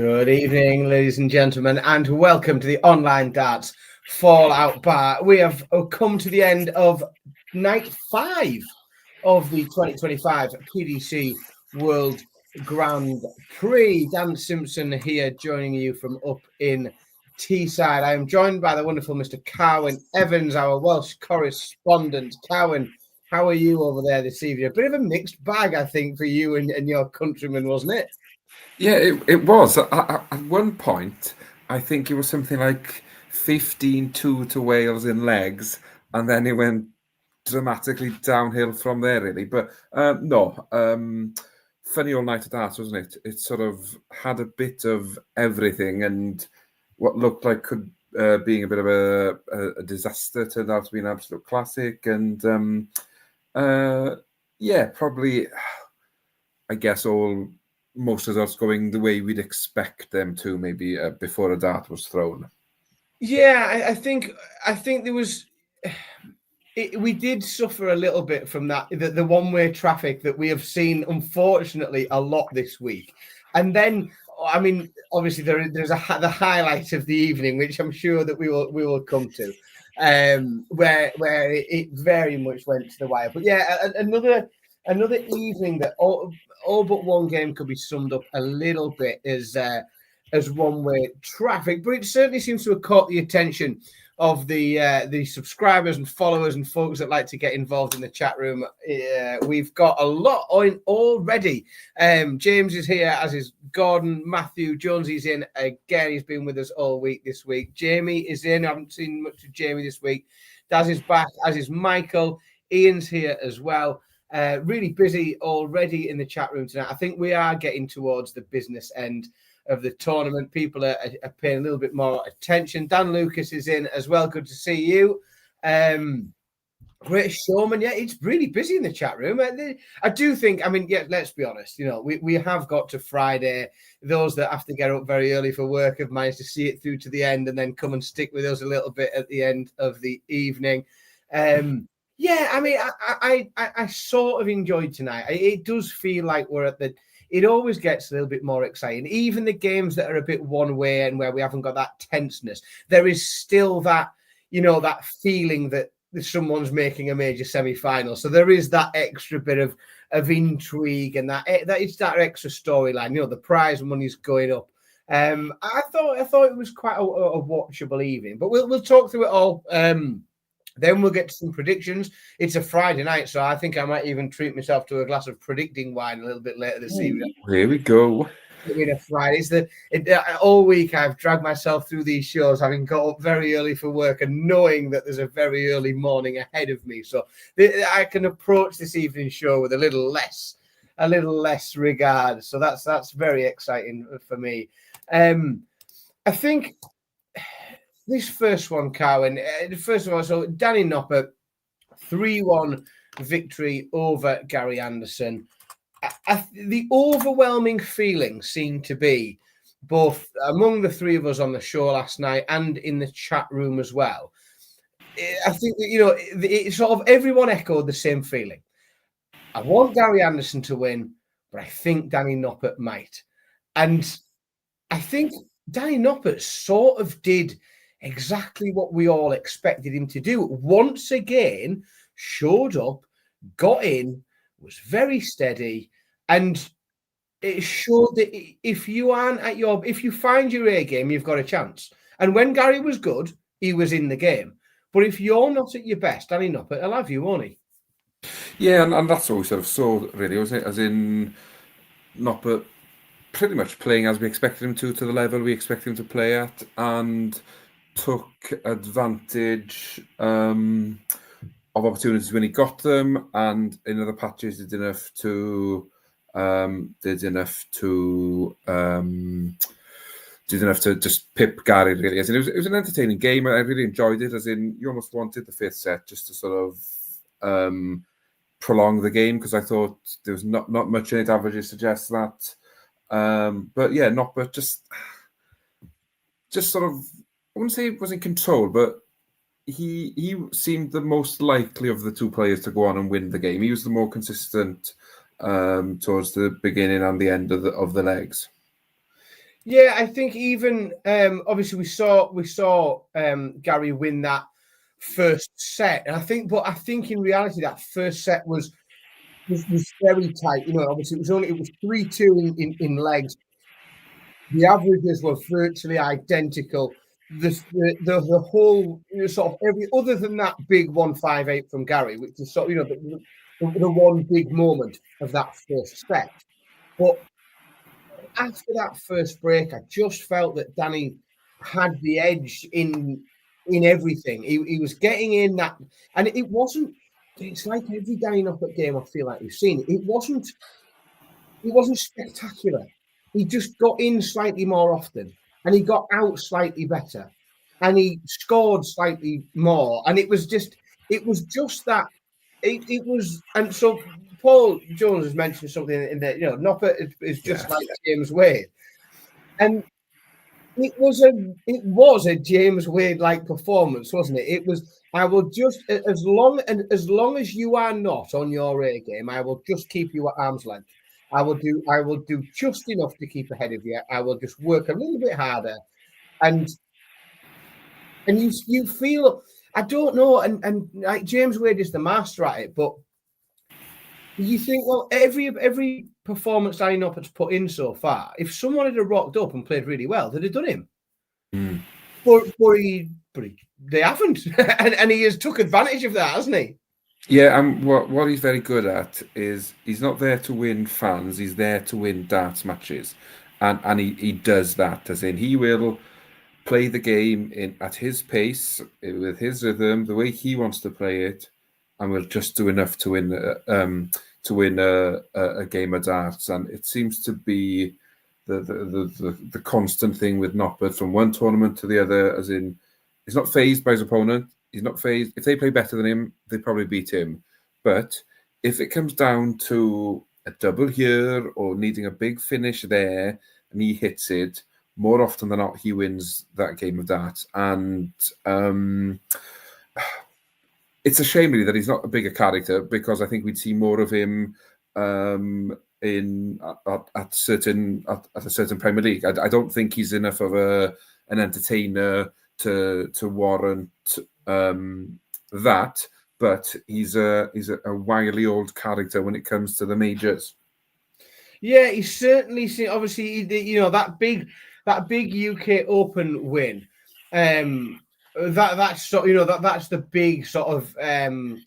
Good evening, ladies and gentlemen, and welcome to the Online Darts Fallout Bar. We have come to the end of night 5 of the 2025 PDC World Grand Prix. Dan Simpson here, joining you from up in Teesside. I am joined by the wonderful Mr. Carwyn Evans, our Welsh correspondent. Carwyn, how are you over there this evening? A bit of a mixed bag, I think, for you and your countrymen, wasn't it? Yeah, it was. At one point, I think it was something like 15-2 to Wales in legs, and then it went dramatically downhill from there, really. But funny all night at darts, wasn't it? It sort of had a bit of everything, and what looked like could being a bit of a disaster turned out to be an absolute classic. And probably, I guess most of us going the way we'd expect them to, maybe before a dart was thrown. Yeah, I think there was. We did suffer a little bit from that, the one-way traffic that we have seen, unfortunately, a lot this week. And then, I mean, obviously there's the highlight of the evening, which I'm sure that we will come to, where it very much went to the wire. But yeah, another evening that all but one game could be summed up a little bit as one-way traffic, but it certainly seems to have caught the attention of the subscribers and followers and folks that like to get involved in the chat room. We've got a lot on already. James is here, as is Gordon. Matthew Jonesy's in again. He's been with us all week this week. Jamie is in. I haven't seen much of Jamie this week. Daz is back, as is Michael. Ian's here as well. Really busy already in the chat room tonight. I think we are getting towards the business end of the tournament. People are paying a little bit more attention. Dan Lucas is in as well. Good to see you. Great showman. Yeah, it's really busy in the chat room. I do think, let's be honest, we have got to Friday. Those that have to get up very early for work have managed to see it through to the end and then come and stick with us a little bit at the end of the evening. I sort of enjoyed tonight. It does feel like we're at it always gets a little bit more exciting. Even the games that are a bit one way and where we haven't got that tenseness, there is still that, that feeling that someone's making a major semi-final. So there is that extra bit of intrigue, and that it's that extra storyline. The prize money's going up. I thought it was quite a watchable evening, but we'll talk through it all. Then we'll get to some predictions. It's a Friday night, so I think I might even treat myself to a glass of predicting wine a little bit later this evening. Here we go. A Friday. All week I've dragged myself through these shows, having got up very early for work and knowing that there's a very early morning ahead of me. So I can approach this evening's show with a little less regard. So that's very exciting for me. I think this first one, Carwyn, first of all, so Danny Noppert, 3-1 victory over Gary Anderson. The overwhelming feeling seemed to be, both among the three of us on the show last night and in the chat room as well, I think that, it sort of everyone echoed the same feeling. I want Gary Anderson to win, but I think Danny Noppert might. And I think Danny Noppert sort of did exactly what we all expected him to do. Once again, showed up, got in, was very steady, and it showed that if you find your A game, you've got a chance. And when Gary was good, he was in the game. But if you're not at your best, Danny Noppert will have you, won't he? Yeah, and that's what we sort of saw, really, wasn't it? As in Noppert pretty much playing as we expected him to the level we expected him to play at, and took advantage of opportunities when he got them, and in other patches did enough to just pip Gary, really. As in, it was an entertaining game. I really enjoyed it. As in, you almost wanted the fifth set just to sort of prolong the game, because I thought there was not much in it. Averages suggest that. But yeah, Noppert just sort of, I wouldn't say he was in control, but he seemed the most likely of the two players to go on and win the game. He was the more consistent towards the beginning and the end of the legs. Yeah, I think even obviously we saw Gary win that first set, and I think in reality that first set was very tight. You know, obviously it was 3-2 in legs. The averages were virtually identical. The whole sort of every other than that big 158 from Gary, which is sort of the one big moment of that first set. But after that first break, I just felt that Danny had the edge in everything. He was getting in that, and it wasn't. It's like every Danny Noppert game I feel like we've seen. It wasn't spectacular. He just got in slightly more often, and he got out slightly better, and he scored slightly more. And it was just that. It was, and so Paul Jones has mentioned something in there. You know, Noppert is just like James Wade, and it was a James Wade like performance, wasn't it? It was. I will just as long as you are not on your A game, I will just keep you at arm's length. I will do just enough to keep ahead of you. I will just work a little bit harder, and you feel, I don't know, and like James Wade is the master at it, but you think, well, every performance Danny Noppert's put in so far, if someone had rocked up and played really well, they'd have done him. Mm. But they haven't, and he has took advantage of that, hasn't he? Yeah, and what he's very good at is he's not there to win fans, he's there to win darts matches. And he does that, as in he will play the game at his pace, with his rhythm, the way he wants to play it, and will just do enough to win a game of darts. And it seems to be the constant thing with Noppert from one tournament to the other, as in he's not phased by his opponent. He's not phased. If they play better than him, they probably beat him. But if it comes down to a double here or needing a big finish there, and he hits it, more often than not, he wins that game of darts. And it's a shame really that he's not a bigger character, because I think we'd see more of him at a certain Premier League. I don't think he's enough of an entertainer to warrant that, but he's a wily old character when it comes to the majors. Yeah, he's certainly seen. Obviously, you know, that big UK Open win. That's the big sort of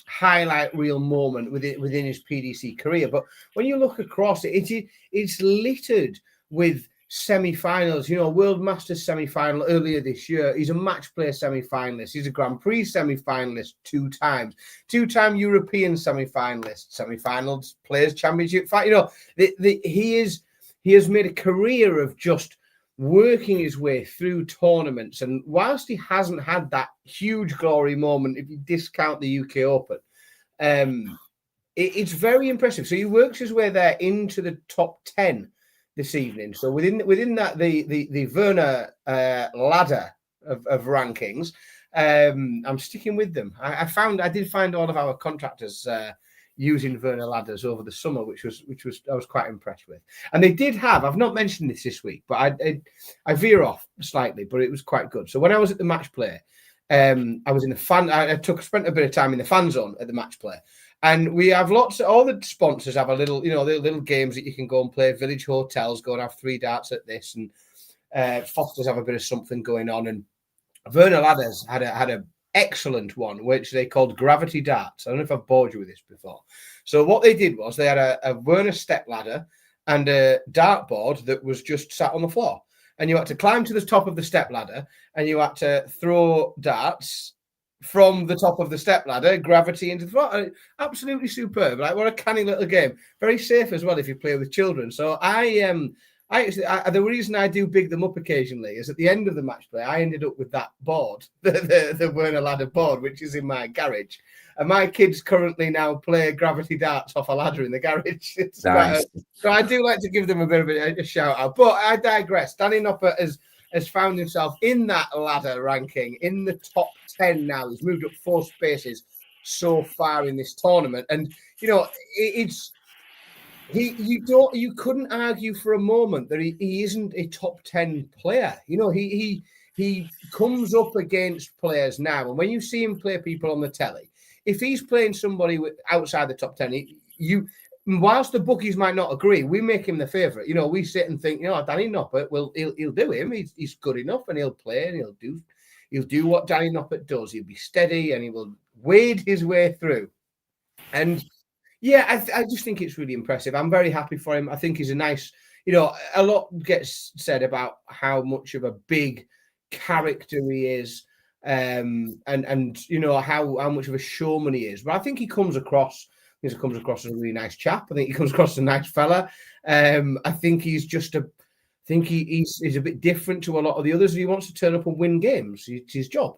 highlight reel moment within his PDC career. But when you look across it, it's littered with semi-finals. You know, World Masters semi-final earlier this year. He's a match play semi-finalist. He's a Grand Prix semi-finalist 2 times. 2-time European semi-finalist, semi-finals, Players Championship fight. You know, he has made a career of just working his way through tournaments. And whilst he hasn't had that huge glory moment, if you discount the UK Open, it's very impressive. So he works his way there into the top 10 this evening. So within that, the Werner ladder of rankings, I'm sticking with them. I did find all of our contractors using Werner ladders over the summer, which was I was quite impressed with. And they did have, I've not mentioned this week, but I veer off slightly, but it was quite good. So when I was at the match play, I was in the fan. Spent a bit of time in the fan zone at the match play. And we have all the sponsors have a little, the little games that you can go and play. Village Hotels go and have 3 darts at this, and Foster's have a bit of something going on. And Werner Ladders had a excellent one, which they called Gravity Darts. I don't know if I've bored you with this before. So what they did was they had a Werner step ladder and a dartboard that was just sat on the floor. And you had to climb to the top of the step ladder, and you had to throw darts from the top of the step ladder, gravity into the floor. Absolutely superb. Like, what a canny little game. Very safe as well if you play with children. So the reason I do big them up occasionally is at the end of the match play, I ended up with that board, the Werner ladder board, which is in my garage. And my kids currently now play gravity darts off a ladder in the garage. Nice. So I do like to give them a bit of a shout out. But I digress. Danny Noppert has found himself in that ladder ranking in the top 10 now. He's moved up 4 spaces so far in this tournament. And, it's You couldn't argue for a moment that he isn't a top 10 player. You know, he comes up against players now, and when you see him play people on the telly, if he's playing somebody outside the top 10, whilst the bookies might not agree, we make him the favourite. You know, we sit and think, Danny Noppert, well, he'll do him. He's good enough, and he'll play, and he'll do what Danny Noppert does. He'll be steady, and he will wade his way through. And yeah, I just think it's really impressive. I'm very happy for him. I think he's a nice, a lot gets said about how much of a big character he is, and how much of a showman he is. But I think he comes across. As a really nice chap. I think he comes across as a nice fella. I think he's just he's a bit different to a lot of the others. He wants to turn up and win games. It's his job,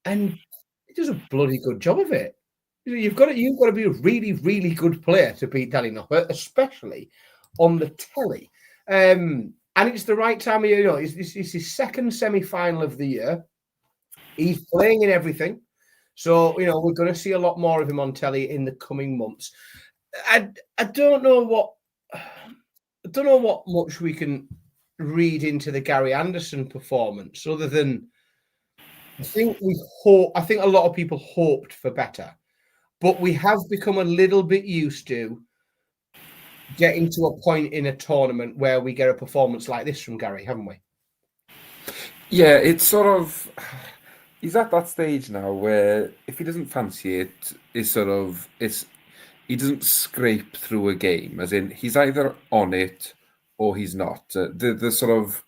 and he does a bloody good job of it. You've got to be a really, really good player to beat Danny Noppert, especially on the telly. And it's the right time of year. It's his second semi-final of the year. He's playing in everything. So, we're going to see a lot more of him on telly in the coming months. I don't know what much we can read into the Gary Anderson performance, other than I think a lot of people hoped for better. But we have become a little bit used to getting to a point in a tournament where we get a performance like this from Gary, haven't we? Yeah, it's sort of... He's at that stage now where if he doesn't fancy it, he doesn't scrape through a game. As in, he's either on it or he's not. The sort of...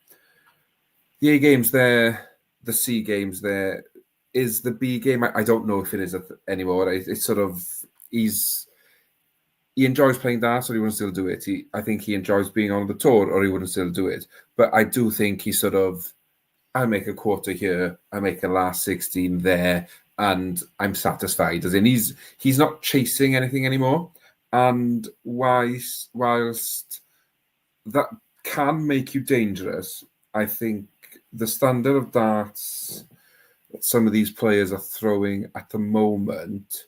The A game's there, the C game's there. Is the B game? I don't know if it is anymore. It's sort of he enjoys playing darts, or he wouldn't still do it. I think he enjoys being on the tour, or he wouldn't still do it. But I do think he sort of, I make a quarter here, I make a last 16 there, and I'm satisfied. As in, he's not chasing anything anymore. And whilst that can make you dangerous, I think the standard of darts some of these players are throwing at the moment,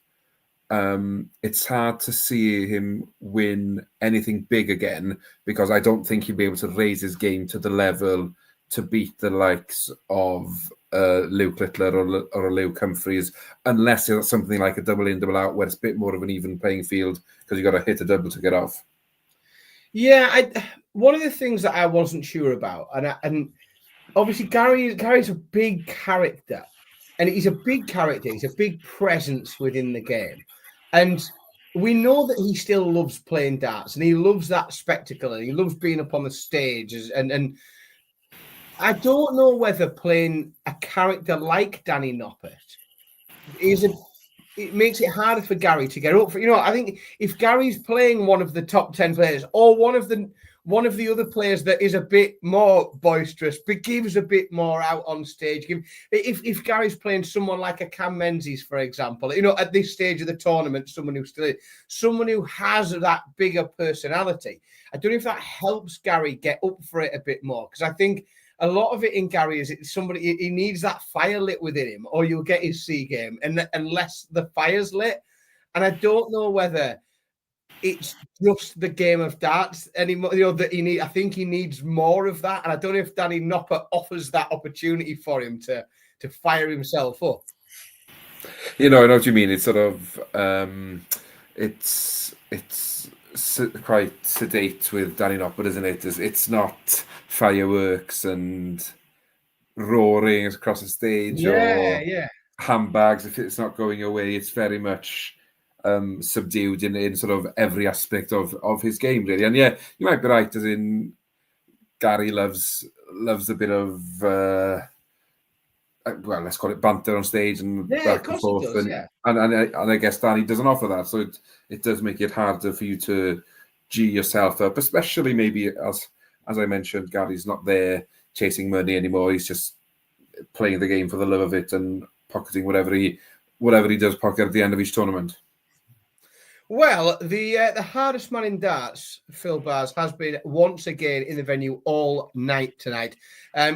it's hard to see him win anything big again, because I don't think he'll be able to raise his game to the level to beat the likes of Luke Littler or Luke Humphreys, unless it's something like a double in, double out, where it's a bit more of an even playing field because you've got to hit a double to get off. Yeah, one of the things that I wasn't sure about, and obviously Gary's a big character. And he's a big character. He's a big presence within the game. And we know that he still loves playing darts, and he loves that spectacle, and he loves being up on the stage. And I don't know whether playing a character like Danny Noppert it makes it harder for Gary to get up for. I think if Gary's playing one of the top 10 players, or one of the other players that is a bit more boisterous, but gives a bit more out on stage. If Gary's playing someone like a Cam Menzies, for example, at this stage of the tournament, someone who has that bigger personality, I don't know if that helps Gary get up for it a bit more, because I think a lot of it in Gary is somebody, he needs that fire lit within him, or you'll get his C game, and unless the fire's lit. And I don't know whether it's just the game of darts anymore. That I think he needs more of that, and I don't know if Danny Noppert offers that opportunity for him to fire himself up. I know what you mean. It's sort of it's quite sedate with Danny Noppert, isn't it? It's not fireworks and roaring across the stage or handbags. If it's not going away, it's very much subdued in sort of every aspect of his game, really. And yeah, you might be right, as in Gary loves a bit of let's call it banter on stage and back and forth, and I guess Danny doesn't offer that, so it does make it harder for you to G yourself up, especially maybe as I mentioned, Gary's not there chasing money anymore. He's just playing the game for the love of it and pocketing whatever he does pocket at the end of each tournament. Well, the hardest man in darts, Phil Bars, has been once again in the venue all night tonight.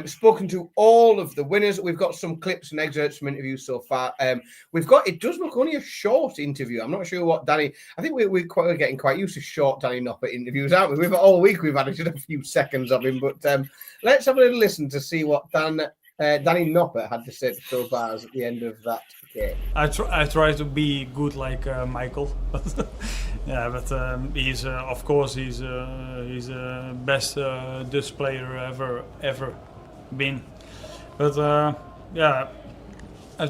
Spoken to all of the winners. We've got some clips and excerpts from interviews so far. It does look only a short interview. I'm not sure what Danny. I think we're getting quite used to short Danny Noppert interviews, aren't we? All week we've had just a few seconds of him, but let's have a little listen to see what Danny Noppert had to say to Phil Bars at the end of that game. I try to be good like Michael, but he's of course he's best Dutch player ever been. But I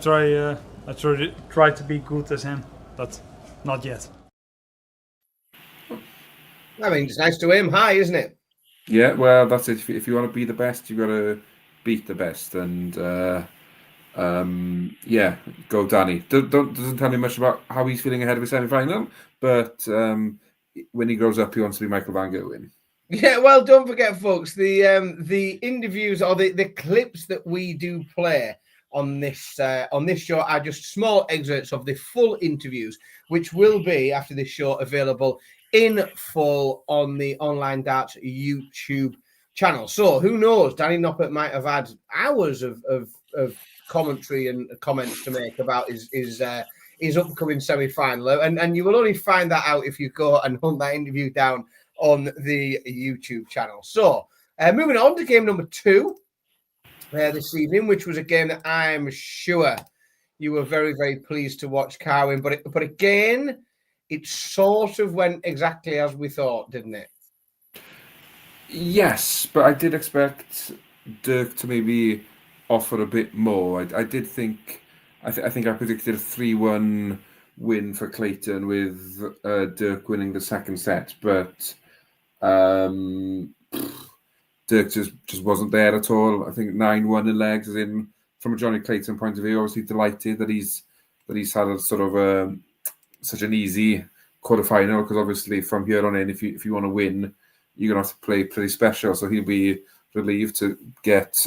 try to be good as him, but not yet. I mean, it's nice to aim high, isn't it? Yeah, well, that's it. If you want to be the best, you got to beat the best, and go Danny. Doesn't tell me much about how he's feeling ahead of his semi-final, but when he grows up, he wants to be Michael van Gerwen. Yeah, well, don't forget, folks, the interviews or the clips that we do play on this show are just small excerpts of the full interviews, which will be after this show available in full on the Online Darts YouTube channel. So who knows? Danny Noppert might have had hours of commentary and comments to make about his upcoming semi-final, and you will only find that out if you go and hunt that interview down on the YouTube channel. So moving on to game number 2 this evening, which was a game that I'm sure you were very, very pleased to watch, Carwin, but again, it sort of went exactly as we thought, didn't it? Yes, but I did expect Dirk to maybe offer a bit more. I did think, I think I predicted a 3-1 win for Clayton with Dirk winning the second set, but Dirk just wasn't there at all. I think 9-1 in legs, as in from a Johnny Clayton point of view, obviously delighted that he's had a sort of such an easy quarterfinal, because obviously from here on in, if you want to win, you're gonna have to play pretty special. So he'll be relieved to get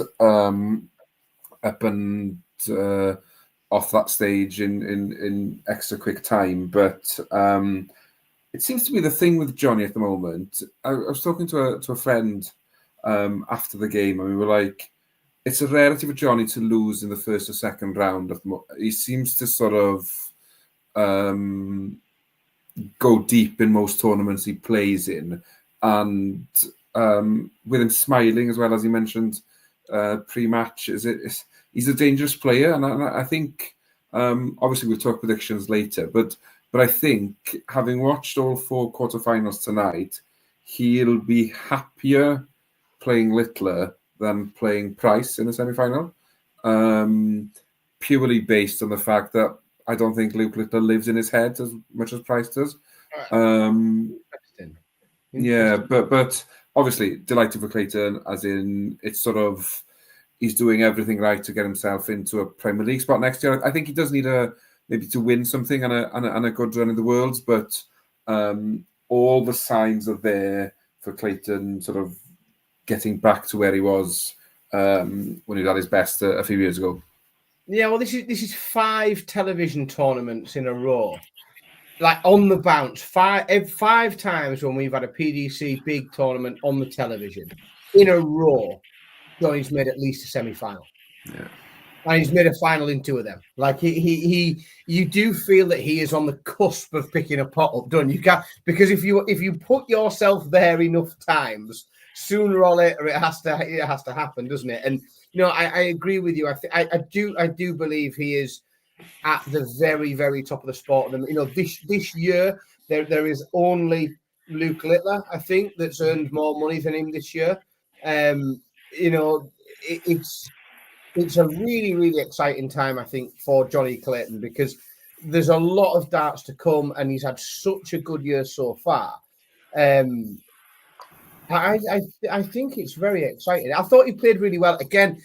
up and off that stage in extra quick time. But it seems to be the thing with Johnny at the moment. I was talking to a friend after the game, and we were like, it's a rarity for Johnny to lose in the first or second round. He seems to sort of go deep in most tournaments he plays in, and with him smiling as well, as he mentioned pre-match, he's a dangerous player, and I think obviously we'll talk predictions later, but I think having watched all 4 quarterfinals tonight, he'll be happier playing Littler than playing Price in the semi-final, purely based on the fact that I don't think Luke Littler lives in his head as much as Price does. Interesting. Yeah, but obviously delighted for Clayton, as in it's sort of he's doing everything right to get himself into a Premier League spot next year. I think he does need maybe to win something and a good run in the Worlds, but all the signs are there for Clayton sort of getting back to where he was when he was at his best a few years ago. Yeah, well, this is 5 television tournaments in a row, like on the bounce. 5 times when we've had a PDC big tournament on the television in a row, Johnny's made at least a semi-final. Yeah, and he's made a final in 2 of them. Like you do feel that he is on the cusp of picking a pot up, don't you? Because if you put yourself there enough times, sooner or later it has to happen, doesn't it? And I agree with you. I do believe he is at the very, very top of the sport. And this year there is only Luke Littler, I think, that's earned more money than him this year. It's a really, really exciting time, I think, for Johnny Clayton, because there's a lot of darts to come, and he's had such a good year so far. I think it's very exciting. I thought he played really well. Again,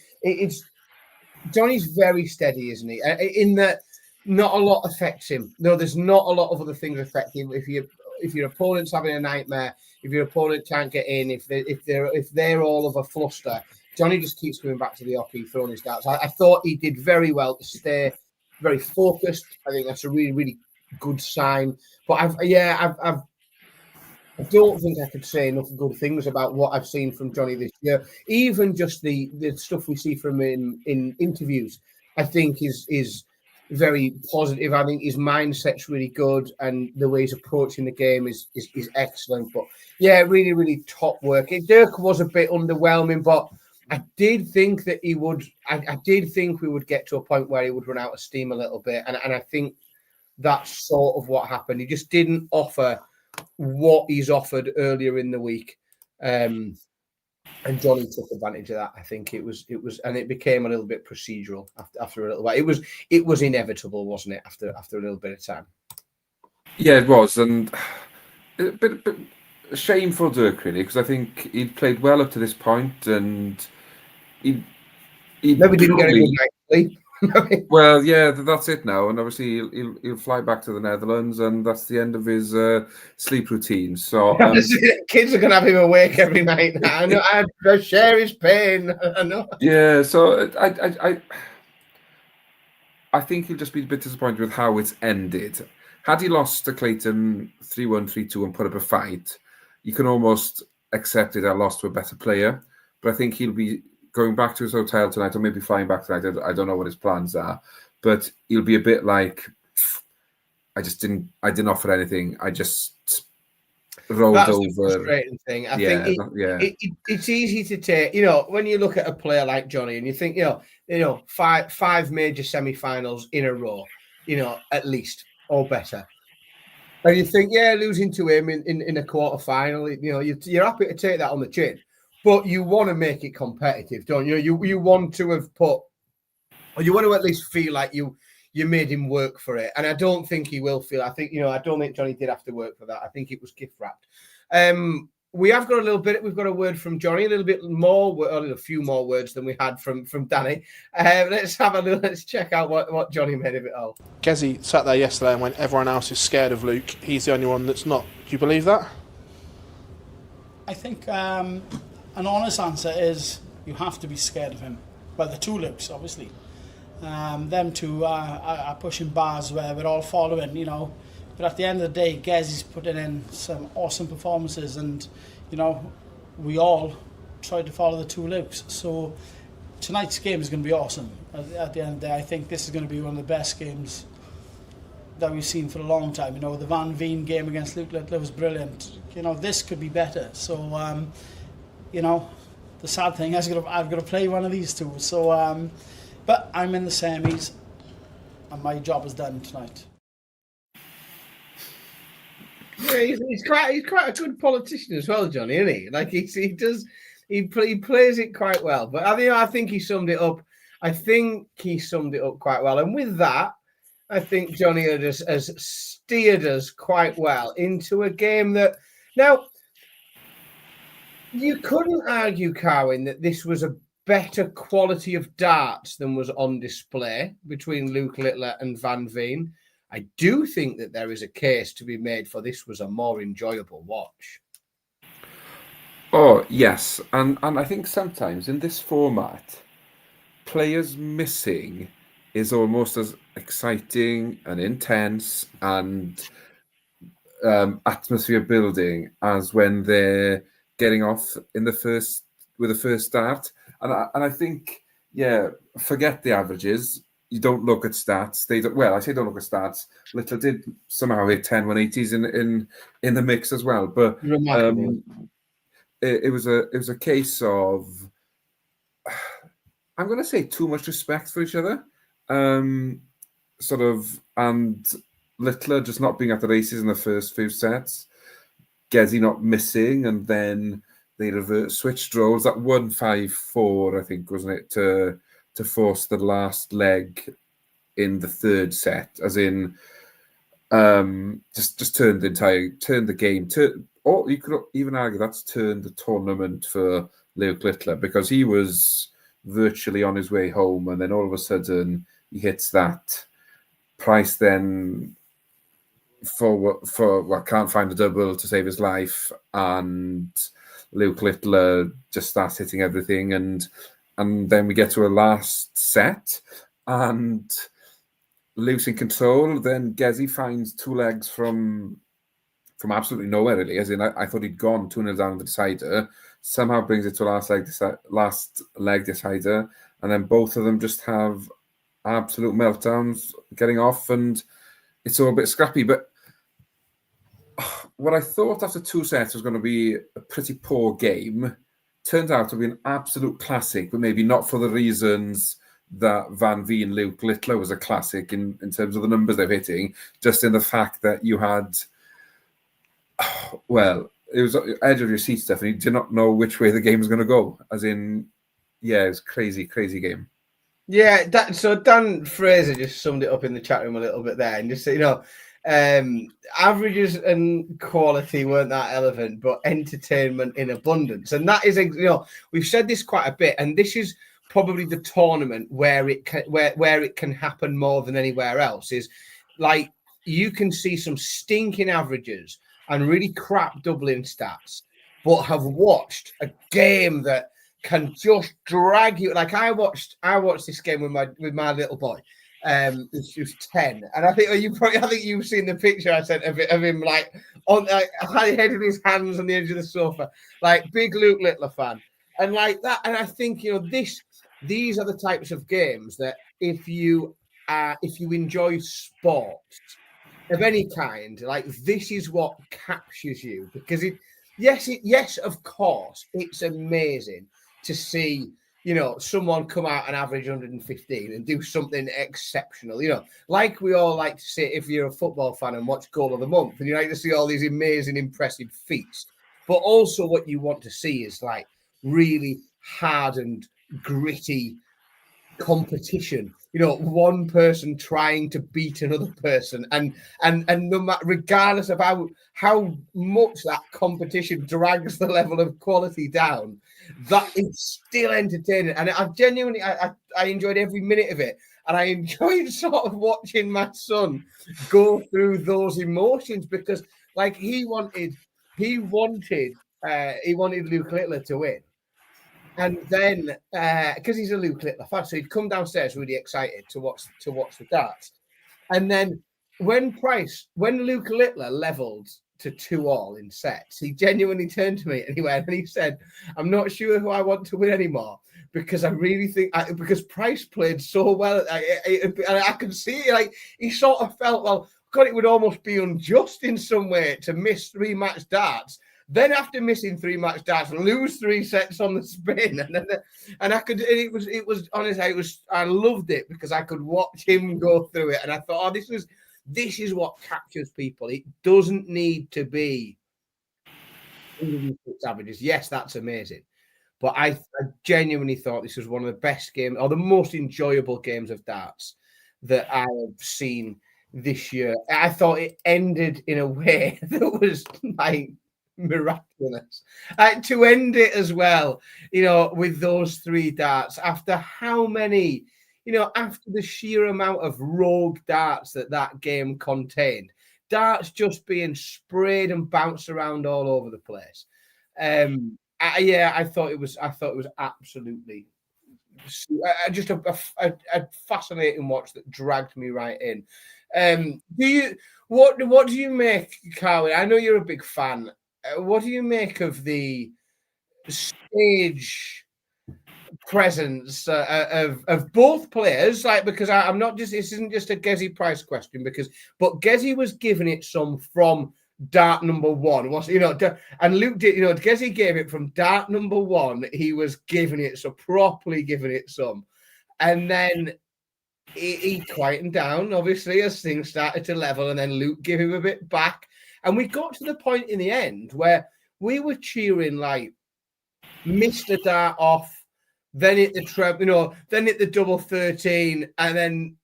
Johnny's very steady, isn't he? In that not a lot affects him. No, there's not a lot of other things affect him. If your opponent's having a nightmare, if your opponent can't get in, if they're all of a fluster, Johnny just keeps coming back to the hockey, throwing his darts. I thought he did very well to stay very focused. I think that's a really, really good sign. But I don't think I could say enough good things about what I've seen from Johnny this year. Even just the stuff we see from him in interviews, I think is very positive. I think his mindset's really good, and the way he's approaching the game is excellent. But yeah, really, really top work. Dirk was a bit underwhelming, but I did think that he would. I did think we would get to a point where he would run out of steam a little bit, and I think that's sort of what happened. He just didn't offer what he's offered earlier in the week, and Johnny took advantage of that. I think it was, and it became a little bit procedural after a little while. It was inevitable, wasn't it? After a little bit of time. Yeah, it was, and a bit shameful Dirk really, because I think he'd played well up to this point, and he maybe didn't get a good night's sleep. Well, yeah, that's it now, and obviously he'll fly back to the Netherlands, and that's the end of his sleep routine. So kids are gonna have him awake every night now. I know. I share his pain. I know. Yeah, so I think he'll just be a bit disappointed with how it's ended. Had he lost to Clayton 3-1, 3-2 and put up a fight, you can almost accept it. I lost to a better player, but I think he'll be going back to his hotel tonight, or maybe flying back tonight. I don't know what his plans are, but he'll be a bit like, I didn't offer anything. I just rolled over. The frustrating thing. I think it's easy to take. You know, when you look at a player like Johnny and you think, you know, five major semi-finals in a row, you know, at least or better. And you think, yeah, losing to him in a quarter final, you know, you're happy to take that on the chin. But you want to make it competitive, don't you? You want to have put, or you want to at least feel like you made him work for it. And I don't think he will feel. I think, you know, I don't think Johnny did have to work for that. I think it was gift wrapped. We have got a little bit. We've got a word from Johnny, a little bit more, a few more words than we had from Danny. Let's have a look. Let's check out what Johnny made of it all. Gezi sat there yesterday, and when everyone else is scared of Luke, he's the only one that's not. Do you believe that? I think an honest answer is you have to be scared of him. Well, the two Lukes, obviously. Them two are pushing bars where we're all following, you know. But at the end of the day, Gezi's putting in some awesome performances, and, you know, we all tried to follow the two Lukes. So tonight's game is going to be awesome. At the end of the day, I think this is going to be one of the best games that we've seen for a long time. You know, the Van Veen game against Luke Littler was brilliant. You know, this could be better. So, you know, the sad thing is I've got to play one of these two. So, but I'm in the semis, and my job is done tonight. Yeah, he's quite a good politician as well, Johnny, isn't he? Like he plays it quite well. But I think he summed it up. I think he summed it up quite well. And with that, I think Johnny has steered us quite well into a game that now you couldn't argue, Carwin, that this was a better quality of darts than was on display between Luke Littler and Van Veen. I do think that there is a case to be made for this was a more enjoyable watch. Oh, yes. And I think sometimes in this format, players missing is almost as exciting and intense and atmosphere building as when they're getting off in the first start. And I think, yeah, forget the averages. You don't look at stats. I say don't look at stats. Little did somehow hit 10 180s in the mix as well. But it was a case of, I'm going to say, too much respect for each other. Sort of, and Littler just not being at the races in the first few sets. Gezi not missing, and then they switched roles. That 1-5-4, I think, wasn't it, to force the last leg in the third set, as in just turned the game. Or you could even argue that's turned the tournament for Luke Littler, because he was virtually on his way home, and then all of a sudden he hits that. Price then can't find a double to save his life, and Luke Littler just starts hitting everything, and then we get to a last set, and loose in control. Then Gezi finds two legs from absolutely nowhere, really. As in, I thought he'd gone 2-0 down the decider. Somehow brings it to last leg decider, and then both of them just have absolute meltdowns, getting off, and it's all a bit scrappy. But what I thought after 2 sets was going to be a pretty poor game turned out to be an absolute classic, but maybe not for the reasons that Van Veen and Luke Littler was a classic in terms of the numbers they're hitting, just in the fact that you had, well, it was edge of your seat stuff, and you did not know which way the game was going to go. As in, yeah, it was crazy game. Yeah, so Dan Fraser just summed it up in the chat room a little bit there, and just said, averages and quality weren't that relevant, but entertainment in abundance, and that is, we've said this quite a bit, and this is probably the tournament where it can happen more than anywhere else. Is like you can see some stinking averages and really crap doubling stats, but have watched a game that can just drag you. Like I watched this game with my little boy. He was 10, and I think you've seen the picture I sent of him like on head in his hands on the edge of the sofa, like big Luke Littler fan, and like that. And I think these are the types of games that if you enjoy sports of any kind, like this is what captures you, because yes, of course, it's amazing to see, someone come out and average 115 and do something exceptional, like we all like to see if you're a football fan and watch Goal of the Month, and you like to see all these amazing, impressive feats. But also what you want to see is like really hard and gritty competition, one person trying to beat another person, and no matter, regardless of how much that competition drags the level of quality down, that is still entertaining. And I genuinely I enjoyed every minute of it, and I enjoyed sort of watching my son go through those emotions, because like he wanted Luke Littler to win. And then, because he's a Luke Littler fan, so he'd come downstairs really excited to watch the darts. And then when Luke Littler levelled to 2-2 in sets, he genuinely turned to me and he said, "I'm not sure who I want to win anymore, because I really think because Price played so well, and I could see like he sort of felt, well, God, it would almost be unjust in some way to miss 3 match darts." Then after missing 3 match darts, lose 3 sets on the spin, and I could. It was honestly, I loved it because I could watch him go through it, and I thought, this is what captures people. It doesn't need to be averages. Yes, that's amazing, but I genuinely thought this was one of the best games or the most enjoyable games of darts that I have seen this year. I thought it ended in a way that was like miraculous, to end it as well, with those 3 darts after how many, after the sheer amount of rogue darts that game contained, darts just being sprayed and bounced around all over the place. I thought it was absolutely just a fascinating watch that dragged me right in. What do you make, Carly? I know you're a big fan. What do you make of the stage presence of both players? Like, because I'm not just, this isn't just a Gezi Price question, but Gezi was giving it some from dart number 1, and Luke did, Gezi gave it from dart number 1. He was giving it properly giving it some, and then he quietened down, obviously, as things started to level, and then Luke gave him a bit back. And we got to the point in the end where we were cheering like Mr. Dart off, then hit the treble, then hit the double 13, and then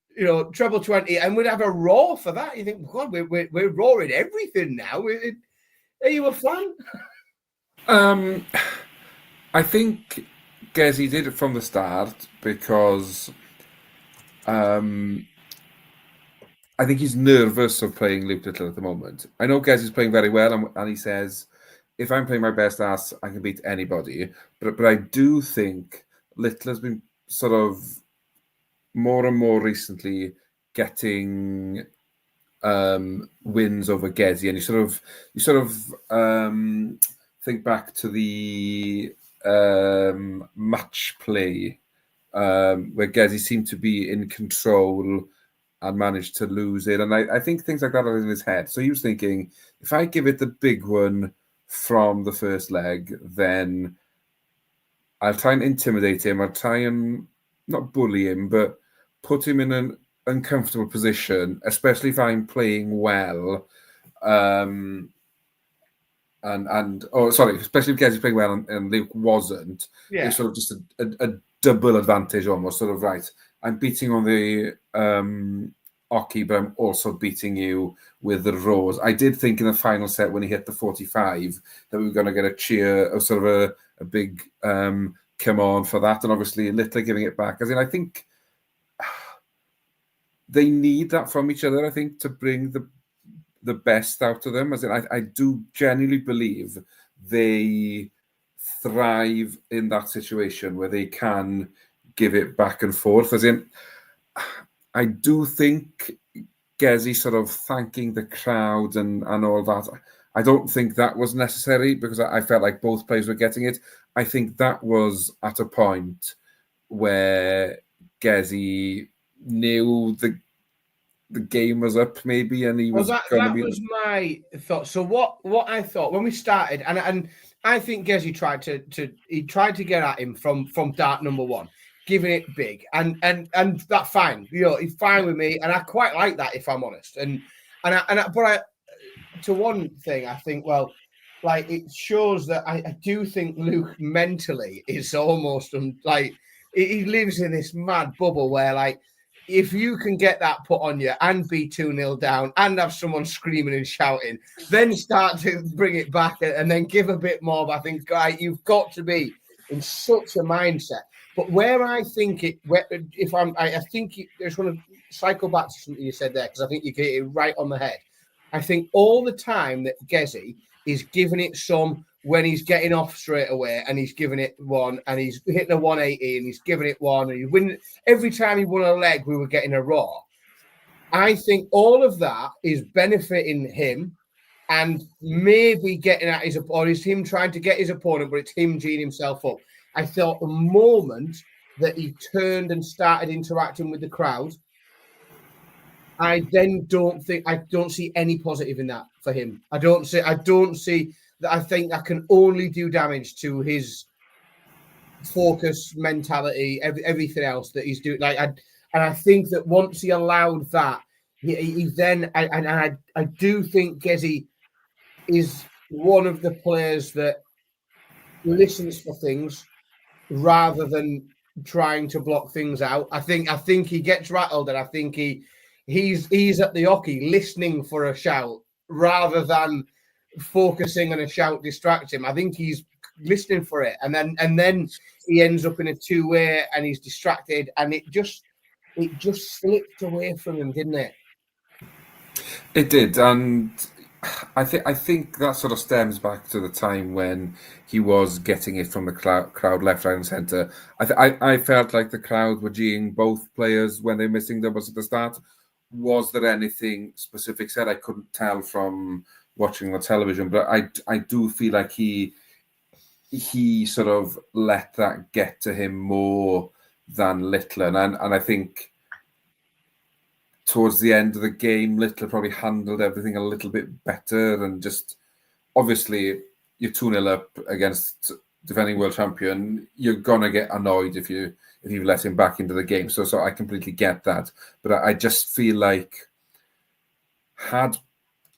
treble 20, and we'd have a roar for that. You think, God, we're roaring everything now. Are you a fan? I think Gezi did it from the start because I think he's nervous of playing Luke Littler at the moment. I know Gezi's playing very well, and he says, if I'm playing my best ass, I can beat anybody. But I do think Littler's been sort of more and more recently getting wins over Gezi, and you sort of think back to the match play where Gezi seemed to be in control and managed to lose it. And I think things like that are in his head. So he was thinking, if I give it the big one from the first leg, then I'll try and intimidate him. I'll try and not bully him, but put him in an uncomfortable position, especially if I'm playing well. Especially if Gezi playing well and Luke wasn't. Yeah. It's sort of just a double advantage almost, sort of, right, I'm beating on the Oki, but I'm also beating you with the Rose. I did think in the final set when he hit the 45 that we were going to get a cheer, or sort of a big come on for that, and obviously Littler giving it back. As in, I think they need that from each other, I think, to bring the best out of them. As in, I do genuinely believe they thrive in that situation where they can give it back and forth. As in, I do think Gezi sort of thanking the crowd and all that, I don't think that was necessary, because I felt like both players were getting it. I think that was at a point where Gezi knew the game was up, maybe, and he was going to be... That was my thought. So what I thought when we started, and I think Gezi tried to get at him from dart number one, giving it big, and that's fine. You know, he's fine with me, and I quite like that, if I'm honest. But to one thing, I think, well, like, it shows that I do think Luke mentally is almost like he lives in this mad bubble where, like, if you can get that put on you and be 2-0 down and have someone screaming and shouting, then start to bring it back and then give a bit more. But I think, guy, you've got to be in such a mindset. But where I think I think I just want to cycle back to something you said there, because I think you get it right on the head. I think all the time that Gezi is giving it some when he's getting off straight away, and he's giving it one, and he's hitting a 180, and he's giving it one, and he's winning. Every time he won a leg, we were getting a raw. I think all of that is benefiting him, and maybe getting at his, or is him trying to get his opponent, but it's him geeing himself up. I thought the moment that he turned and started interacting with the crowd, I don't see any positive in that for him. I don't see that. I think that can only do damage to his focus, mentality, everything else that he's doing. And I think that once he allowed that, he then, and I do think Gezi is one of the players that listens for things rather than trying to block things out. I think he gets rattled, and I think he's at the hockey listening for a shout rather than focusing on a shout distract him. I think he's listening for it, and then he ends up in a two-way and he's distracted, and it just slipped away from him, didn't it? It did, and I think that sort of stems back to the time when he was getting it from the crowd left, right, and centre. I felt like the crowd were geeing both players when they're missing doubles at the start. Was there anything specific said? I couldn't tell from watching the television, but I do feel like he sort of let that get to him more than Littler, and I think towards the end of the game, Littler probably handled everything a little bit better, and just obviously you're 2-0 up against defending world champion, you're gonna get annoyed if you let him back into the game. So I completely get that, but I just feel like had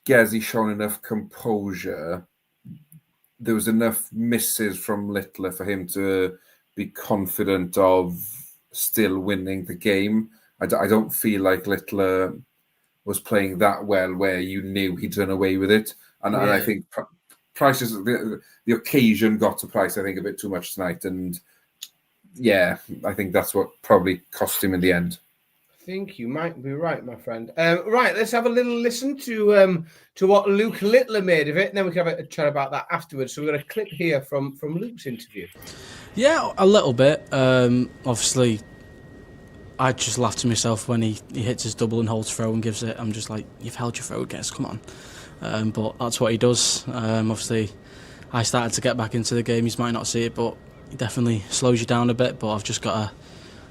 Gezi shown enough composure, there was enough misses from Littler for him to be confident of still winning the game. I don't feel like Littler was playing that well where you knew he'd run away with it. And I think Price's the occasion got to Price, I think, a bit too much tonight. And yeah, I think that's what probably cost him in the end. I think you might be right, my friend. Right, let's have a little listen to what Luke Littler made of it, and then we can have a chat about that afterwards. So we've got a clip here from Luke's interview. Yeah, a little bit. Obviously, I just laugh to myself when he hits his double and holds throw and gives it. I'm just like, you've held your throw, guys, come on. But that's what he does. Obviously, I started to get back into the game. You might not see it, but it definitely slows you down a bit. But I've just got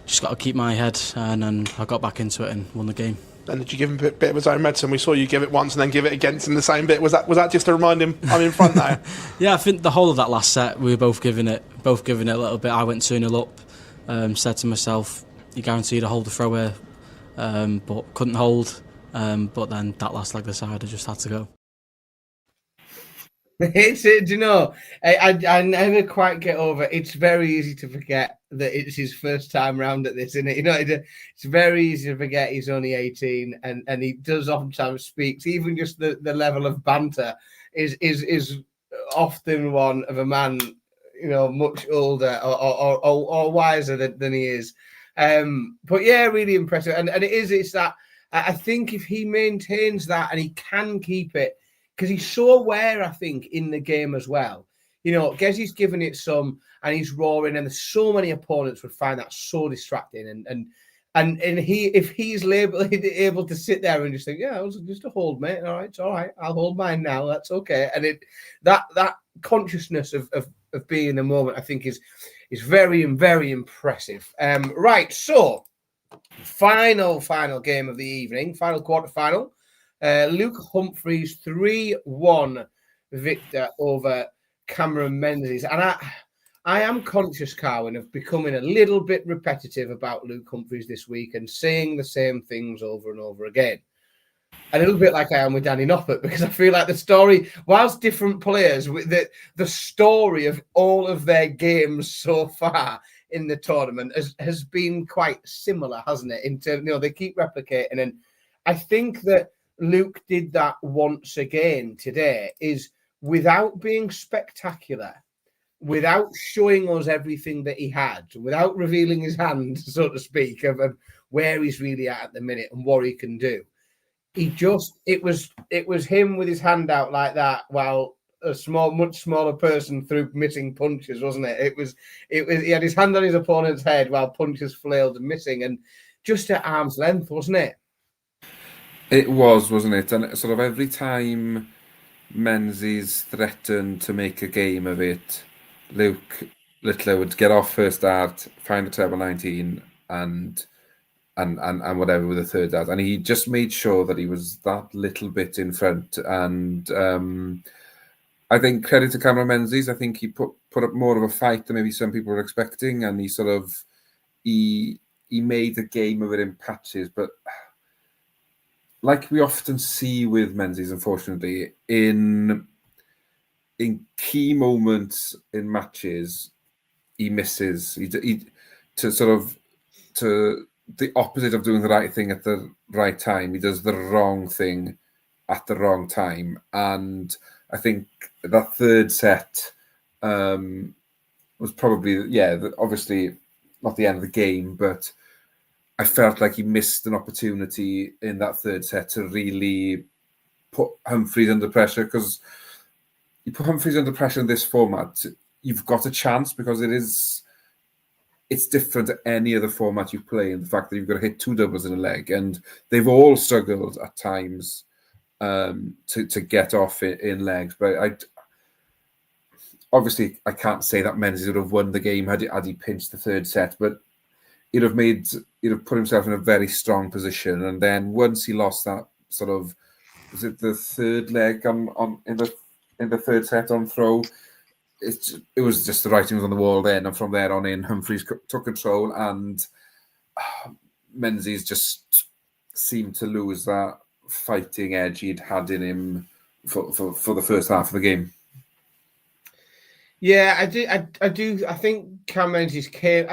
to keep my head, and then I got back into it and won the game. And did you give him a bit of his own medicine? We saw you give it once and then give it again in the same bit. Was that just to remind him I'm in front now? Yeah, I think the whole of that last set we were both giving it a little bit. I went 2-0 up. Said to myself, "You guaranteed to hold the throw here," but couldn't hold. But then that last leg aside, I just had to go. Do you know, I never quite get over it. It's very easy to forget that it's his first time round at this, isn't it? You know, it's very easy to forget he's only 18 and he does oftentimes speak. Even just the level of banter is often one of a man, you know, much older or wiser than he is. But yeah, really impressive. And it's that, I think if he maintains that and he can keep it, because he's so aware, I think, in the game as well. You know, Gezzy's given it some, and he's roaring, and there's so many opponents would find that so distracting. And if he's able to sit there and just think, yeah, it was just a hold, mate. All right, it's all right. I'll hold mine now. That's okay. And that consciousness of being in the moment, I think, is very, very impressive. Right, so final game of the evening, final quarterfinal. Luke Humphries 3-1 victor over Cameron Menzies. And I am conscious, Carwin, of becoming a little bit repetitive about Luke Humphries this week and saying the same things over and over again. A little bit like I am with Danny Noppert, because I feel like the story, whilst different players, the story of all of their games so far in the tournament has been quite similar, hasn't it? In terms, you know, they keep replicating. And I think that Luke did that once again today, is without being spectacular, without showing us everything that he had, without revealing his hand, so to speak, of where he's really at the minute and what he can do. It was him with his hand out like that while a much smaller person threw missing punches, wasn't it? It was he had his hand on his opponent's head while punches flailed and missing, and just at arm's length, wasn't it? It was, wasn't it? And sort of every time Menzies threatened to make a game of it, Luke Littler would get off first dart, find a treble 19, and whatever with the third dart. And he just made sure that he was that little bit in front. And I think credit to Cameron Menzies. I think he put up more of a fight than maybe some people were expecting, and he made a game of it in patches, but like we often see with Menzies, unfortunately, in key moments in matches, he misses. He to the opposite of doing the right thing at the right time. He does the wrong thing at the wrong time, and I think that third set was probably obviously not the end of the game, but I felt like he missed an opportunity in that third set to really put Humphries under pressure, because you put Humphries under pressure in this format, you've got a chance, because it's different to any other format you play, in the fact that you've got to hit two doubles in a leg, and they've all struggled at times to get off in legs. But obviously I can't say that Menzies would have won the game had he pinched the third set, but he'd have put himself in a very strong position. And then once he lost that sort of, was it the third leg on in the third set on throw, it was just the writing was on the wall then. And from there on in, Humphries took control, and Menzies just seemed to lose that fighting edge he'd had in him for the first half of the game. Yeah, I do. I think Cam Menzies came.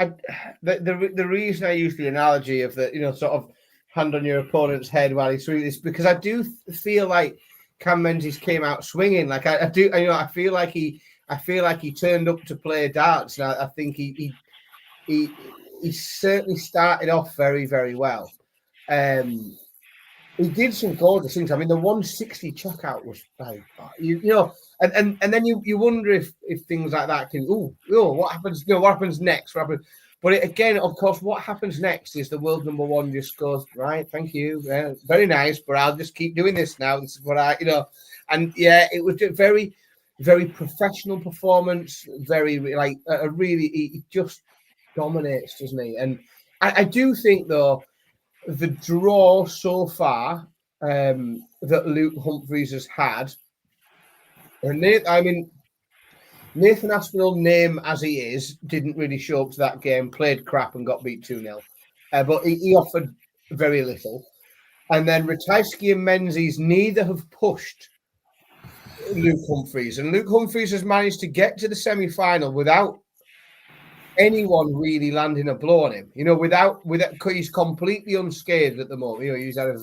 The reason I use the analogy of the, you know, sort of hand on your opponent's head while he's through this, because I do feel like Cam Menzies came out swinging. Like I do. You know, I feel like he turned up to play darts, and I think he certainly started off very, very well. He did some gorgeous things. I mean, the 160 checkout was like, you know, and then you wonder if things like that can, what happens? You know, what happens next? What happens? But again, of course, what happens next is the world number one just goes, right, thank you, very nice, but I'll just keep doing this now. This is what and yeah, it was a very, very professional performance, very like a really, he just dominates, doesn't he? And I do think though, the draw so far that Luke Humphries has had, Nathan Aspinall, name as he is, didn't really show up to that game, played crap and got beat 2-0. But he offered very little. And then Ratajski and Menzies, neither have pushed Luke Humphries. And Luke Humphries has managed to get to the semi-final without anyone really landing a blow on him. Without he's completely unscathed at the moment. He's had a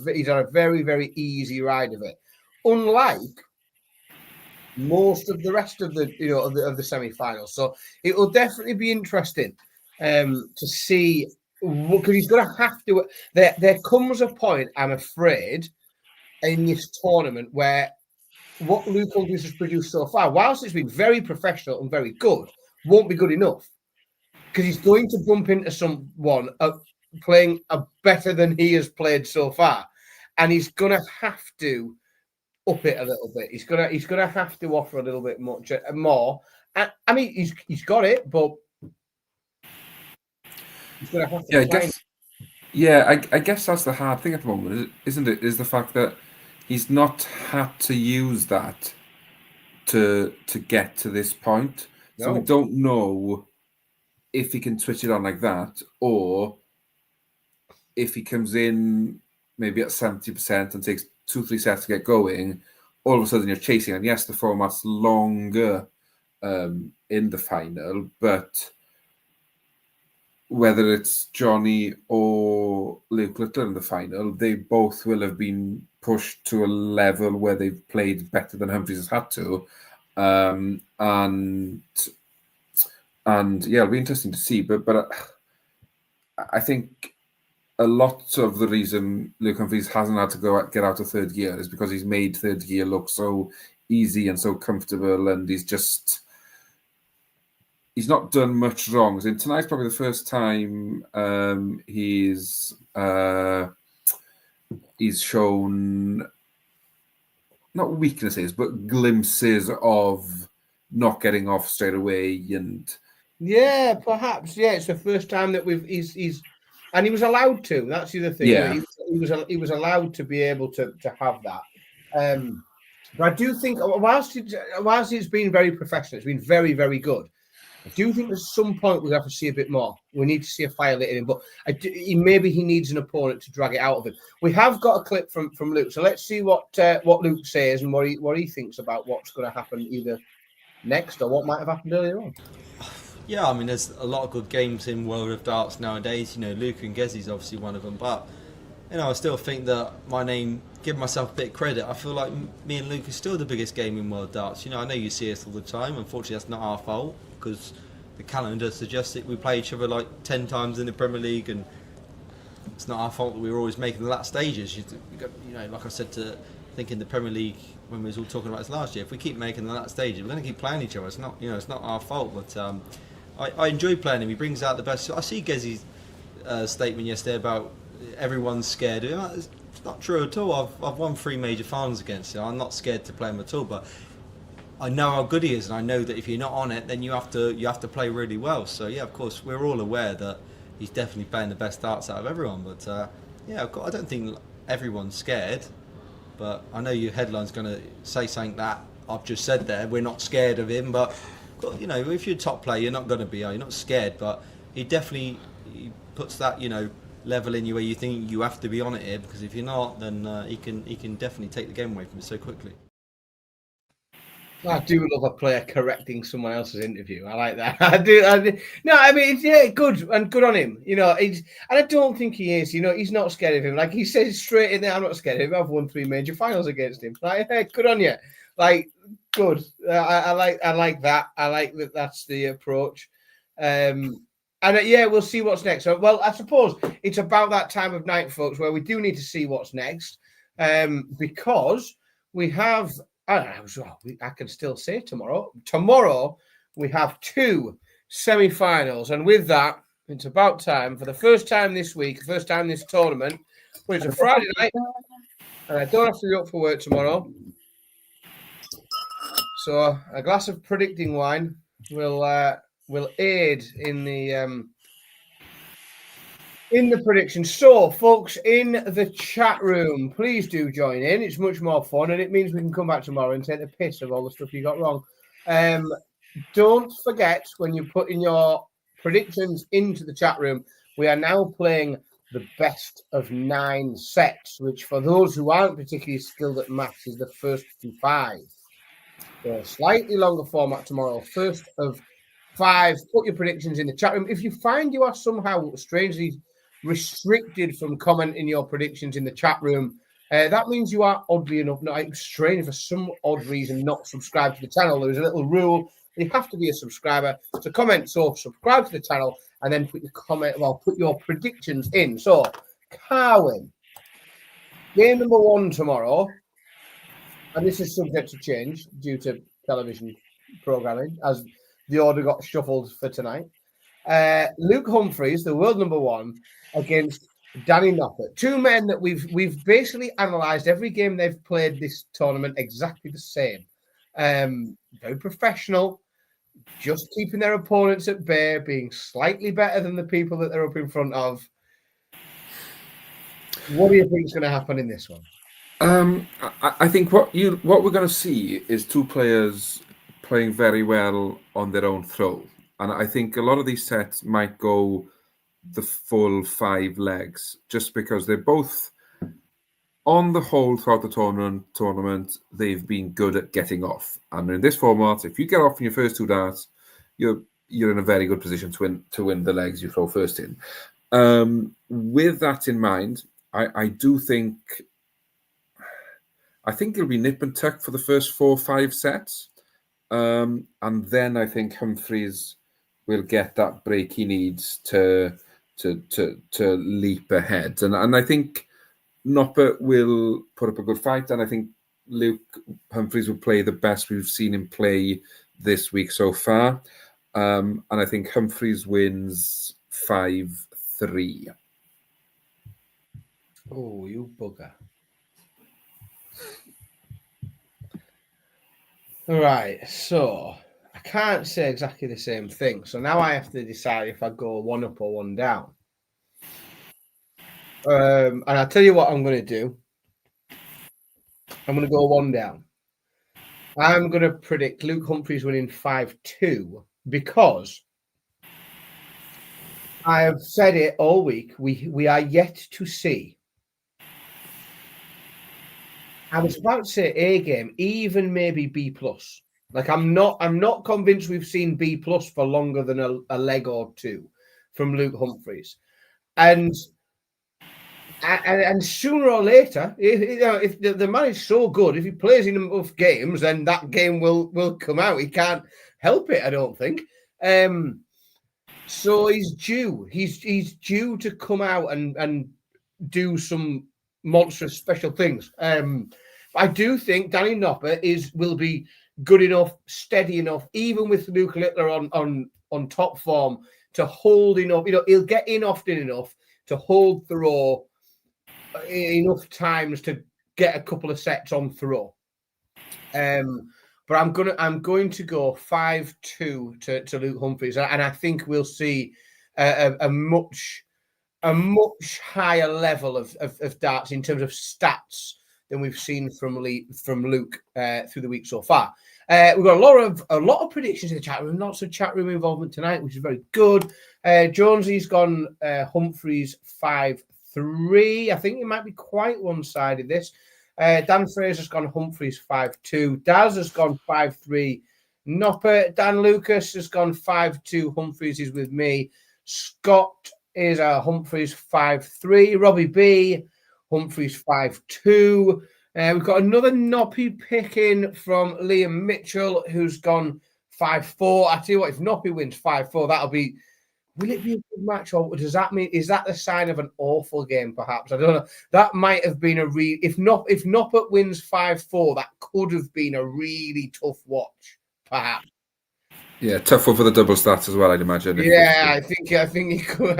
very, very easy ride of it. Unlike most of the rest of the semi-finals. So it will definitely be interesting to see, because he's going to have to. There comes a point, I'm afraid, in this tournament where what Luke Humphries has produced so far, whilst it's been very professional and very good, won't be good enough, because he's going to bump into someone playing better than he has played so far, and he's going to have to up it a little bit. He's gonna have to offer a little bit more. And, I mean, he's got it, but he's gonna have to. I guess that's the hard thing at the moment, isn't it? Is the fact that he's not had to use that to get to this point. No. So we don't know if he can switch it on like that, or if he comes in maybe at 70% and takes 2-3 sets to get going, all of a sudden you're chasing. And yes, the format's longer in the final, but whether it's Johnny or Luke Littler in the final, they both will have been pushed to a level where they've played better than Humphries has had to. And yeah, it'll be interesting to see. But I think a lot of the reason Luke Humphries hasn't had to get out of third gear is because he's made third gear look so easy and so comfortable, and he's not done much wrong. So tonight's probably the first time he's shown not weaknesses but glimpses of not getting off straight away. And yeah, perhaps it's the first time that he's and he was allowed to. That's the other thing. Yeah. He was allowed to be able to have that. But I do think whilst it's been very professional, it's been very, very good. I do think at some point we'll have to see a bit more. We need to see a fire lit in him, but maybe he needs an opponent to drag it out of him. We have got a clip from Luke, so let's see what Luke says and what he thinks about what's going to happen either next or what might have happened earlier on. Yeah, I mean, there's a lot of good games in World of Darts nowadays. Luke and Gezzy's obviously one of them, but I still think that give myself a bit of credit. I feel like me and Luke are still the biggest game in World Darts. I know you see us all the time. Unfortunately, that's not our fault, because the calendar suggests that we play each other like 10 times in the Premier League, and it's not our fault that we're always making the last stages. Like I said, I think in the Premier League when we was all talking about this last year, if we keep making the last stages, we're going to keep playing each other. It's not, it's not our fault. But I enjoy playing him. He brings out the best. I see Gezzy's statement yesterday about everyone's scared of him. It's not true at all. I've won 3 major finals against him. I'm not scared to play him at all. But I know how good he is, and I know that if you're not on it, then you have to play really well. So yeah, of course, we're all aware that he's definitely playing the best darts out of everyone. But I don't think everyone's scared. But I know your headline's going to say something that I've just said there. We're not scared of him, but if you're a top player, you're not going to be. You're not scared, but he puts that level in you where you think you have to be on it here, because if you're not, then he can definitely take the game away from you so quickly. I do love a player correcting someone else's interview. I like that. I do. No, I mean, it's good and good on him. And I don't think he is. He's not scared of him. Like he says straight in there, I'm not scared of him. I've won 3 major finals against him. Like, hey, good on you. Like, good. I like that. I like that. That's the approach. We'll see what's next. So, well, I suppose it's about that time of night, folks, where we do need to see what's next, because we have. I can still say tomorrow. Tomorrow we have 2 semi-finals, and with that, It's about time for the first time this week, first time this tournament. Well, it's a Friday night, and I don't have to be up for work tomorrow. So a glass of predicting wine will aid in the prediction. So, folks, in the chat room, please do join in. It's much more fun, and it means we can come back tomorrow and take the piss of all the stuff you got wrong. Don't forget, when you put in your predictions into the chat room, we are now playing the best of 9 sets, which for those who aren't particularly skilled at maths is the first to 5. So a slightly longer format tomorrow. First of 5. Put your predictions in the chat room. If you find you are somehow strangely restricted from commenting your predictions in the chat room, that means you are oddly enough, not strange for some odd reason, not subscribed to the channel. There's a little rule. You have to be a subscriber to comment. So subscribe to the channel and then put your predictions in. So, Carwin, game number 1 tomorrow, and this is subject to change due to television programming as the order got shuffled for tonight. Luke Humphries, the world number 1, against Danny Noppert. 2 men that we've basically analysed every game they've played this tournament exactly the same. Very professional, just keeping their opponents at bay, being slightly better than the people that they're up in front of. What do you think is going to happen in this one? I think what we're going to see is 2 players playing very well on their own throw, and I think a lot of these sets might go the full 5 legs, just because they're both, on the whole, throughout the tournament, they've been good at getting off. And in this format, if you get off in your first 2 darts, you're in a very good position to win the legs you throw first in. With that in mind, I think it'll be nip and tuck for the first 4 or 5 sets, and then I think Humphries will get that break he needs to leap ahead, and I think Noppert will put up a good fight, and I think Luke Humphries will play the best we've seen him play this week so far, and I think Humphries wins 5-3. Oh, you bugger. Right, so I can't say exactly the same thing. So now I have to decide if I go 1 up or 1 down. And I'll tell you what I'm going to do. I'm going to go 1 down. I'm going to predict Luke Humphries winning 5-2 because I have said it all week. We are yet to see. I was about to say A game, even maybe B+. Like I'm not convinced we've seen B+ for longer than a leg or 2 from Luke Humphries, and sooner or later, if the man is so good, if he plays in enough games, then that game will come out. He can't help it, I don't think. So he's due. He's due to come out and do some monstrous special things. I do think Danny Noppert will be good enough, steady enough, even with Luke Littler on top form, to hold enough. He'll get in often enough to hold throw enough times to get a couple of sets on throw. But I'm going to go 5-2 to Luke Humphries, and I think we'll see a much higher level of darts in terms of stats than we've seen from Luke through the week so far. We've got a lot of predictions in the chat room, lots of chat room involvement tonight, which is very good. Jonesy's gone Humphries 5-3. I think it might be quite one-sided, this. Dan Fraser's gone Humphries 5-2. Daz has gone 5-3. Noppert. Dan Lucas has gone 5-2. Humphries is with me. Scott is Humphries 5-3. Robbie B, Humphries 5-2. We've got another Noppy pick in from Liam Mitchell, who's gone 5-4. I tell you what, if Noppy wins 5-4, that'll be. Will it be a good match, or does that mean, is that the sign of an awful game? Perhaps, I don't know. That might have been if Noppert wins 5-4, that could have been a really tough watch, perhaps. Yeah, tough one for the double stats as well, I'd imagine. Yeah, I think you could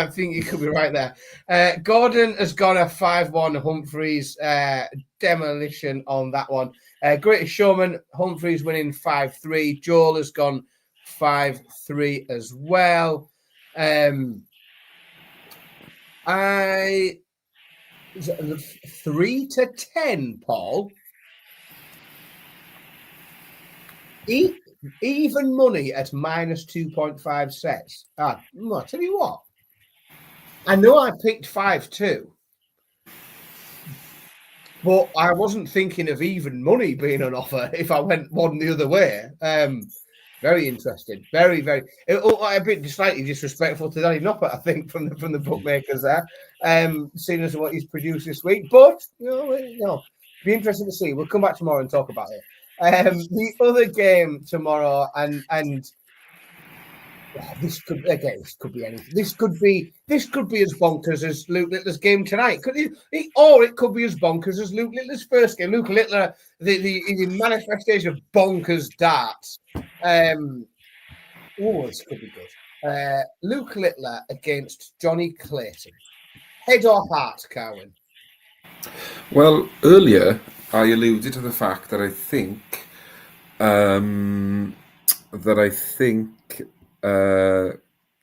be right there. Gordon has gone a 5-1 Humphreys demolition on that one. Greatest Showman, Humphreys winning 5-3. Joel has gone 5-3 as well. I 3-10, Paul. Even money at minus 2.5 sets. I'll tell you what. I know I picked 5-2, but I wasn't thinking of even money being an offer if I went one the other way. Very interesting. Very, very. A bit slightly disrespectful to Danny Noppert, I think, from the bookmakers there, seeing as what he's produced this week. But be interesting to see. We'll come back tomorrow and talk about it. The other game tomorrow, and this could be anything. This could be as bonkers as Luke Littler's game tonight. Or it could be as bonkers as Luke Littler's first game. Luke Littler, the manifestation of bonkers darts. This could be good. Luke Littler against Johnny Clayton. Head or heart, Carwin? Well, earlier I alluded to the fact that I think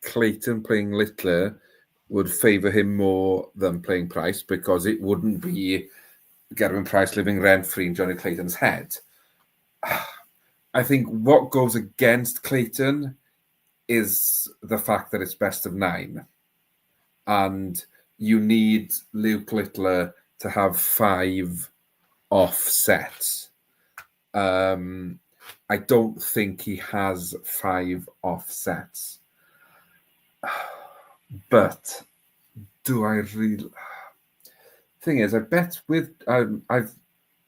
Clayton playing Littler would favour him more than playing Price, because it wouldn't be Gerwyn Price living rent-free in Johnny Clayton's head. I think what goes against Clayton is the fact that it's best of 9. And you need Luke Littler to have 5 offsets. I don't think he has 5 offsets. But do I really? Thing is, I've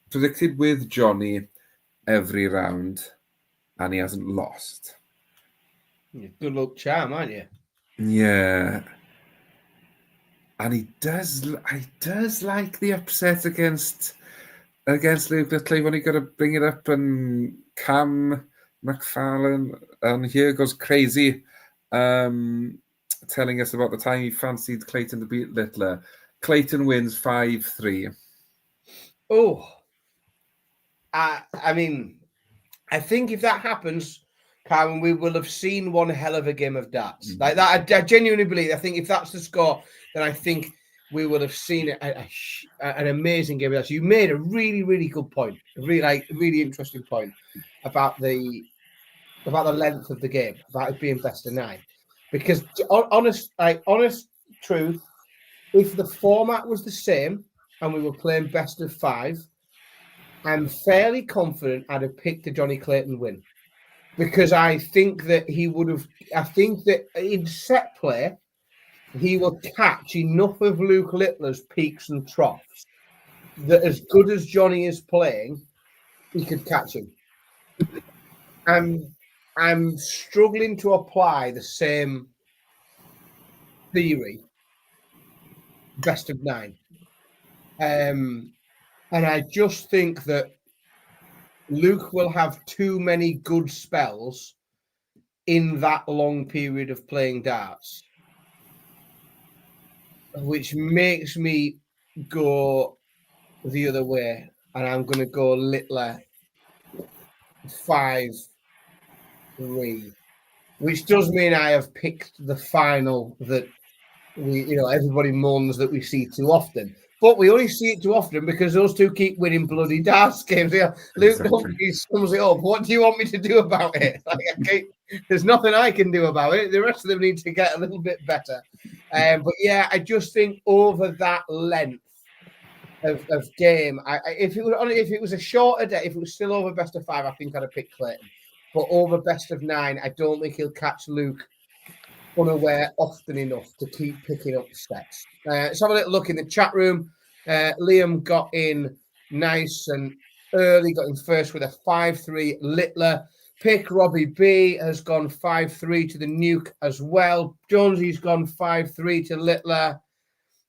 predicted with Johnny every round, and he hasn't lost. Good luck charm, aren't you? Yeah. And he does like the upset against Luke Littler when he got to bring it up, and Cam McFarlane, and here goes crazy, telling us about the time he fancied Clayton to beat Littler. Clayton wins 5-3. Oh, I mean, I think if that happens, Karen, we will have seen one hell of a game of darts. Like that, I genuinely believe. I think if that's the score, then I think we will have seen an amazing game of darts. You made a really, really good point, a really interesting point about the length of the game, about it being best of 9. Because honest truth, if the format was the same and we were playing best of 5, I'm fairly confident I'd have picked the Johnny Clayton win. Because I think that in set play, he will catch enough of Luke Littler's peaks and troughs that, as good as Johnny is playing, he could catch him. I'm struggling to apply the same theory, best of 9. And I just think that Luke will have too many good spells in that long period of playing darts, which makes me go the other way. And I'm going to go Littler 5-3, which does mean I have picked the final that everybody moans that we see too often. But we only see it too often because those two keep winning bloody darts games. Luke Humphreys sums it up. What do you want me to do about it? There's nothing I can do about it. The rest of them need to get a little bit better. But yeah, I just think over that length of game, if it was a shorter day, if it was still over best of 5, I think I'd have picked Clayton. But over best of 9, I don't think he'll catch Luke unaware often enough to keep picking up sets. Let's have a little look in the chat room. Liam got in nice and early, got in first with a 5-3 Littler pick. Robbie B has gone 5-3 to the Nuke as well. Jonesy's gone 5-3 to Littler.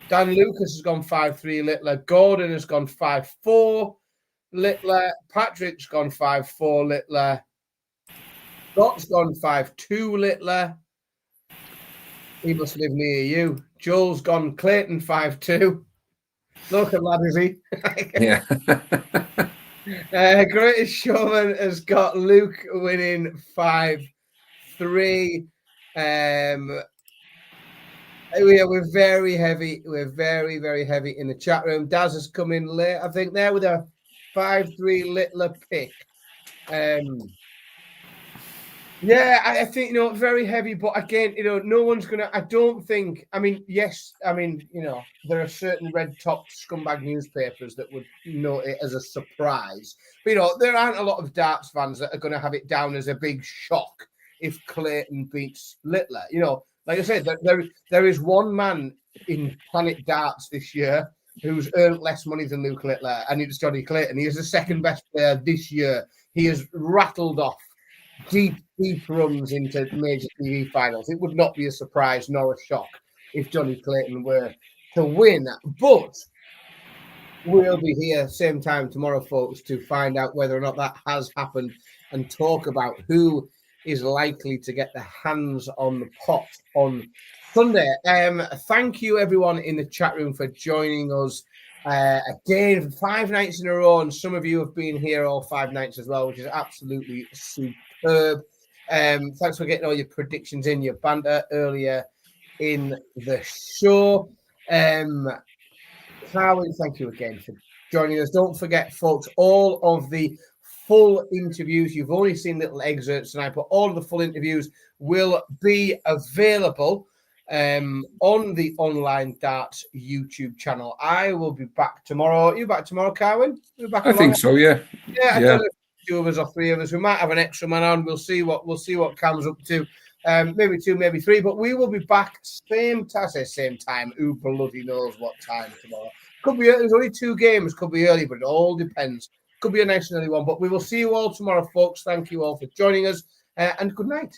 Dan Lucas has gone 5-3 Littler. Gordon has gone 5-4 Littler. Patrick's gone 5-4 Littler. Scott's gone 5-2 Littler. He must live near you. Joel's gone Clayton 5-2. Local lad, is he? Yeah. Greatest Showman has got Luke winning 5-3. We're very heavy. We're very, very heavy in the chat room. Daz has come in late, I think, there with a 5-3 Littler pick. Yeah, I think, very heavy, but again, no one's going to, I don't think, yes, there are certain red-topped scumbag newspapers that would note it as a surprise. But, there aren't a lot of darts fans that are going to have it down as a big shock if Clayton beats Littler. Like I said, there is one man in Planet Darts this year who's earned less money than Luke Littler, and it's Johnny Clayton. He is the second best player this year. He has rattled off deep runs into major TV finals. It would not be a surprise nor a shock if Johnny Clayton were to win. But we'll be here same time tomorrow, folks, to find out whether or not that has happened and talk about who is likely to get the hands on the pot on Sunday. Thank you, everyone in the chat room, for joining us again 5 nights in a row, and some of you have been here all 5 nights as well, which is absolutely superb. Thanks for getting all your predictions in, your banter earlier in the show. Carwin, thank you again for joining us. Don't forget, folks, all of the full interviews, you've only seen little excerpts tonight, but all of the full interviews will be available on the Online Darts YouTube channel. I will be back tomorrow. Are you back tomorrow, Carwin? I think so, yeah. Yeah, I don't know if 2 of us or 3 of us. We might have an extra man on. We'll see what Cam's up to. Maybe 2, maybe 3, but we will be back same time. Who bloody knows what time tomorrow? Could be there's only 2 games. Could be early, but it all depends. Could be a nice and early one. But we will see you all tomorrow, folks. Thank you all for joining us, and good night.